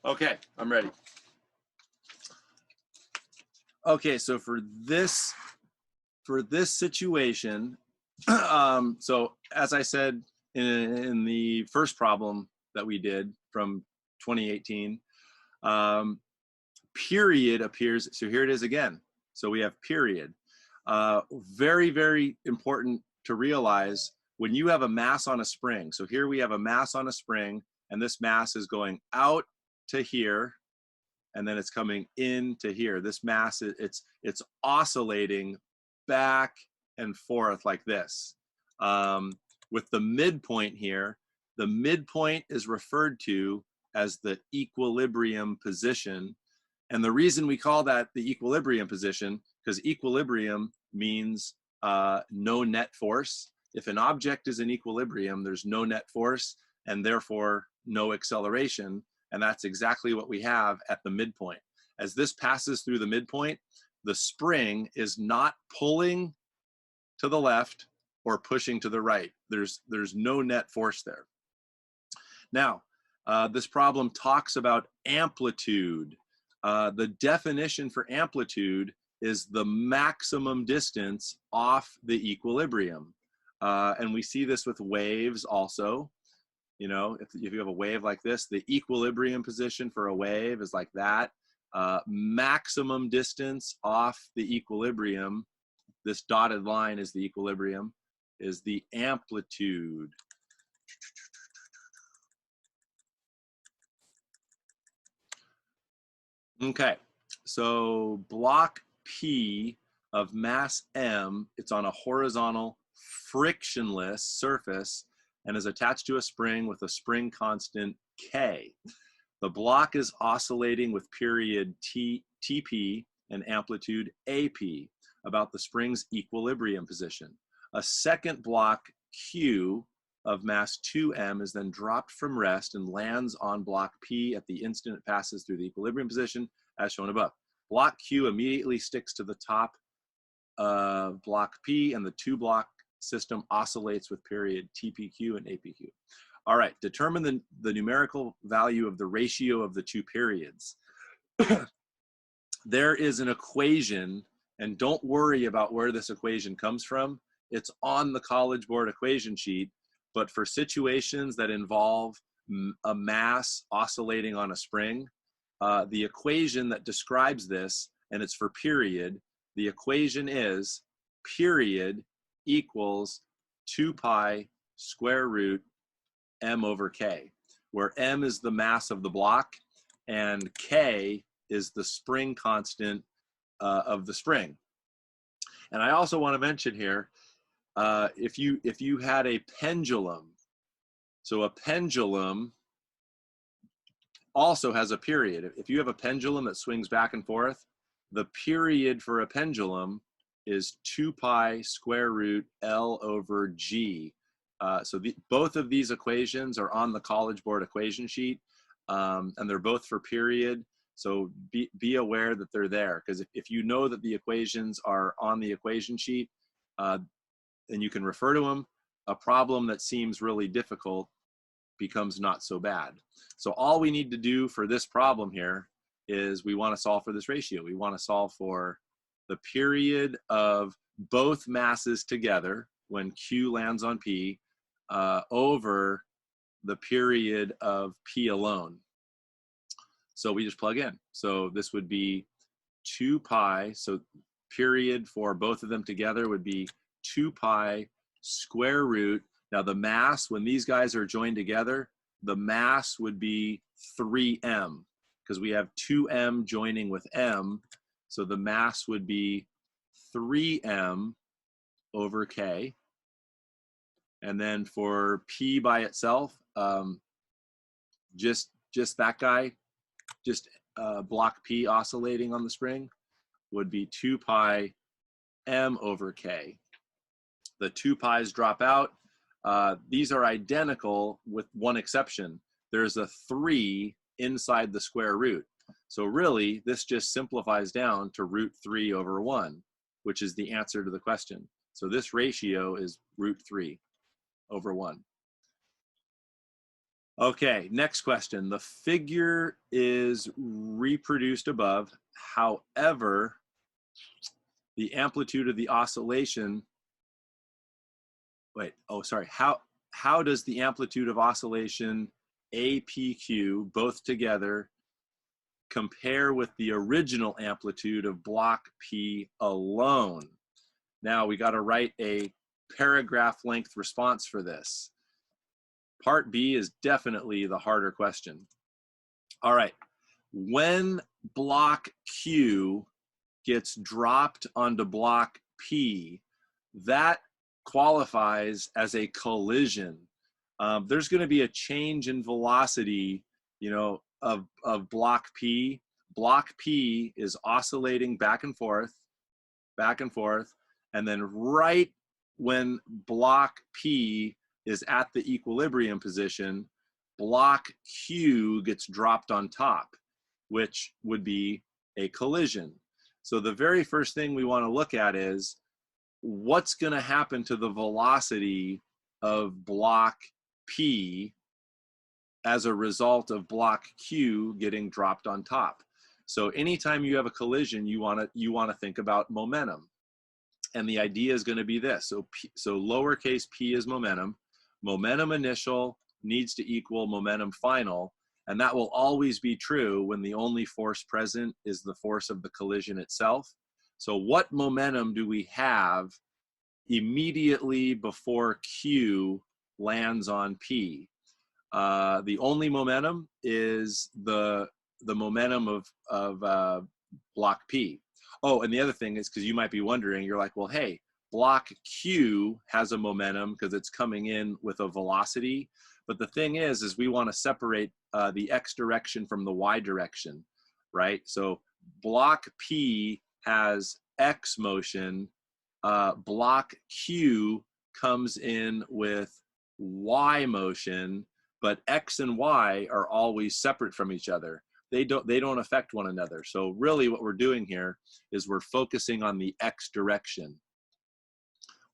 Okay, I'm ready. Okay, so for this situation, so as I said in the first problem that we did from 2018, period appears. So here it is again. So we have period. Very, very important to realize when you have a mass on a spring. So here we have a mass on a spring, and this mass is going out to here, and then it's coming into here. This mass, it's oscillating back and forth like this. With the midpoint here, the midpoint is referred to as the equilibrium position. And the reason we call that the equilibrium position, because equilibrium means no net force. If an object is in equilibrium, there's no net force and therefore no acceleration. And that's exactly what we have at the midpoint. As this passes through the midpoint, the spring is not pulling to the left or pushing to the right. There's no net force there. Now, this problem talks about amplitude. The definition for amplitude is the maximum distance off the equilibrium. And we see this with waves also. You know, if you have a wave like this, the equilibrium position for a wave is like that. Maximum distance off the equilibrium, this dotted line is the equilibrium, is the amplitude. Okay, so block P of mass M, it's on a horizontal frictionless surface and is attached to a spring with a spring constant K. The block is oscillating with period TP and amplitude AP about the spring's equilibrium position. A second block Q of mass 2m is then dropped from rest and lands on block P at the instant it passes through the equilibrium position as shown above. Block Q immediately sticks to the top of block P, and the two block system oscillates with period TPQ and APQ. All right, determine the numerical value of the ratio of the two periods. There is an equation, and don't worry about where this equation comes from. It's on the College Board equation sheet, but for situations that involve a mass oscillating on a spring, the equation that describes this, and it's for period, the equation is period equals 2 pi square root m over k, where m is the mass of the block and k is the spring constant of the spring. And I also want to mention here, if you had a pendulum, so a pendulum also has a period. If you have a pendulum that swings back and forth, the period for a pendulum is 2 pi square root L over G. So both of these equations are on the College Board equation sheet, and they're both for period. So be aware that they're there, because if you know that the equations are on the equation sheet, then you can refer to them. A problem that seems really difficult becomes not so bad. So all we need to do for this problem here is we want to solve for this ratio. We want to solve for the period of both masses together when Q lands on P over the period of P alone. So we just plug in. So this would be 2 pi, so period for both of them together would be 2 pi square root. Now the mass, when these guys are joined together, the mass would be 3m, because we have 2m joining with m, so the mass would be 3m over k. And then for P by itself, just that guy, just block P oscillating on the spring would be 2 pi m over k. The 2 pi's drop out. These are identical with one exception. There's a 3 inside the square root. So really, this just simplifies down to root 3 over 1, which is the answer to the question. So this ratio is root 3 over 1. Okay, next question. The figure is reproduced above. However, the amplitude of the oscillation, wait, oh, sorry. How does the amplitude of oscillation APQ, both together, compare with the original amplitude of block P alone? Now we got to write a paragraph length response for this. Part B is definitely the harder question. All right, when block Q gets dropped onto block P, that qualifies as a collision. There's going to be a change in velocity, of block P. Block P is oscillating back and forth, and then right when block P is at the equilibrium position, block Q gets dropped on top, which would be a collision. So the very first thing we want to look at is what's going to happen to the velocity of block P as a result of block Q getting dropped on top. So anytime you have a collision, you want to think about momentum. And the idea is going to be this. So lowercase p is momentum. Momentum initial needs to equal momentum final. And that will always be true when the only force present is the force of the collision itself. So what momentum do we have immediately before Q lands on P? The only momentum is the momentum of block P. Oh, and the other thing is, because you might be wondering, you're like, well, hey, block Q has a momentum because it's coming in with a velocity. But the thing is we want to separate the x direction from the y direction, right? So block P has x motion. Block Q comes in with y motion, but x and y are always separate from each other. They don't affect one another. So really what we're doing here is we're focusing on the x direction.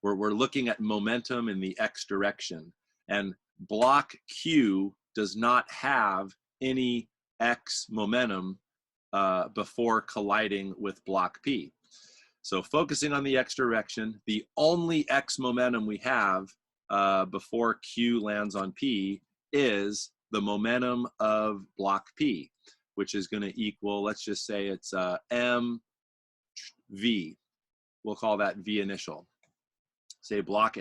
We're looking at momentum in the x direction. And block Q does not have any x momentum before colliding with block P. So focusing on the x direction, the only x momentum we have before Q lands on P is the momentum of block P, which is going to equal, let's just say it's mv. We'll call that v initial. Say block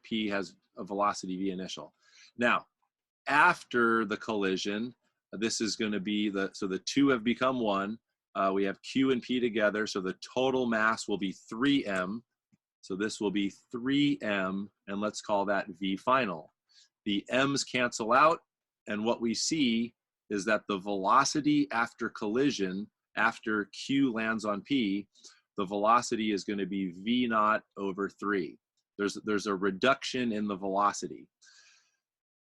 P has a velocity v initial. Now, after the collision, this is going to be so the two have become one. We have Q and P together, so the total mass will be 3m. So this will be 3m, and let's call that v final. The m's cancel out, and what we see is that the velocity after collision, after Q lands on P, the velocity is going to be v naught over 3. There's a reduction in the velocity.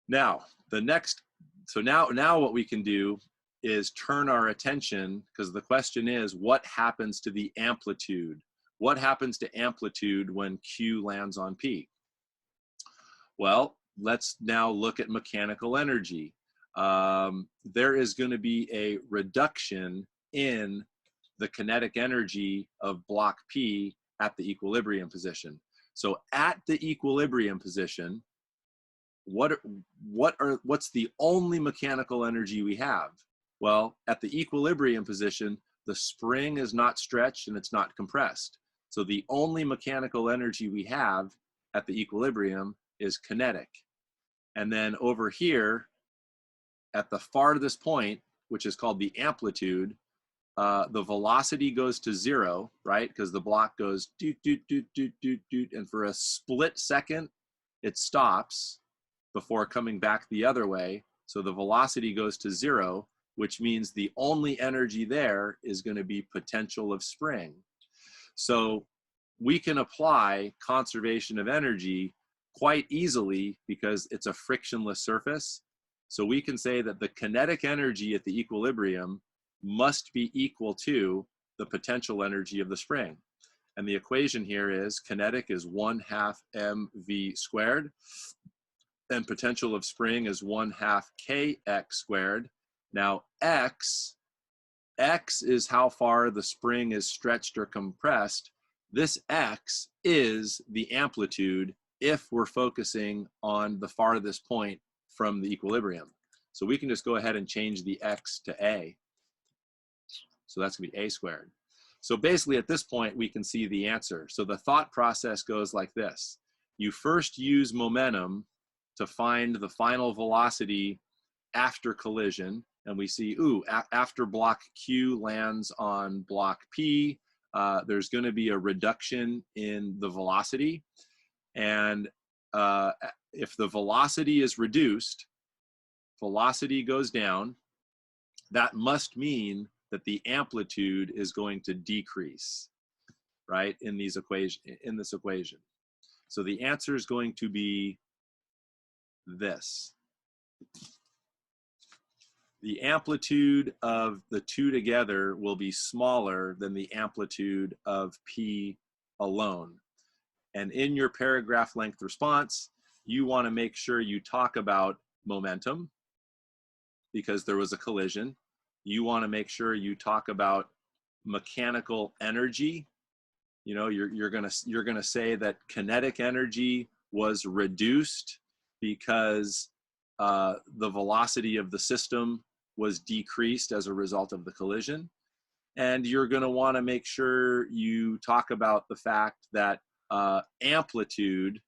Now, now what we can do is turn our attention, because the question is, what happens to the amplitude? What happens to amplitude when Q lands on P? Well, let's now look at mechanical energy. There is going to be a reduction in the kinetic energy of block P at the equilibrium position. So at the equilibrium position, what's the only mechanical energy we have? Well, at the equilibrium position, the spring is not stretched and it's not compressed. So the only mechanical energy we have at the equilibrium is kinetic. And then over here, at the farthest point, which is called the amplitude, the velocity goes to 0, right? Because the block goes doot, doot, doot, doot, doot, doot, and for a split second, it stops before coming back the other way. So the velocity goes to 0, which means the only energy there is going to be potential of spring. So we can apply conservation of energy quite easily because it's a frictionless surface. So we can say that the kinetic energy at the equilibrium must be equal to the potential energy of the spring. And the equation here is kinetic is 1/2 mv squared. and potential of spring is 1/2 kx squared. Now x is how far the spring is stretched or compressed. This x is the amplitude if we're focusing on the farthest point from the equilibrium. So we can just go ahead and change the x to a. So that's going to be a squared. So basically at this point we can see the answer. So the thought process goes like this. You first use momentum to find the final velocity after collision. And we see, ooh, after block Q lands on block P, there's going to be a reduction in the velocity. And if the velocity is reduced, velocity goes down, that must mean that the amplitude is going to decrease, right, in this equation. So the answer is going to be this. The amplitude of the two together will be smaller than the amplitude of P alone. And in your paragraph length response, you want to make sure you talk about momentum because there was a collision. You want to make sure you talk about mechanical energy. You know, you're gonna say that kinetic energy was reduced because the velocity of the system was decreased as a result of the collision. And you're going to want to make sure you talk about the fact that amplitude,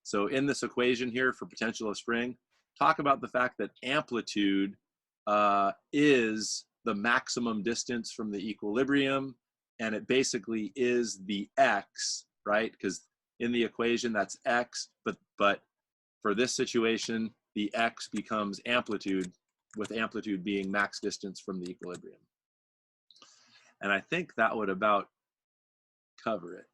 so in this equation here for potential of spring, talk about the fact that amplitude is the maximum distance from the equilibrium, and it basically is the x, right? Because in the equation that's x, but for this situation, the x becomes amplitude, with amplitude being max distance from the equilibrium. And I think that would about cover it.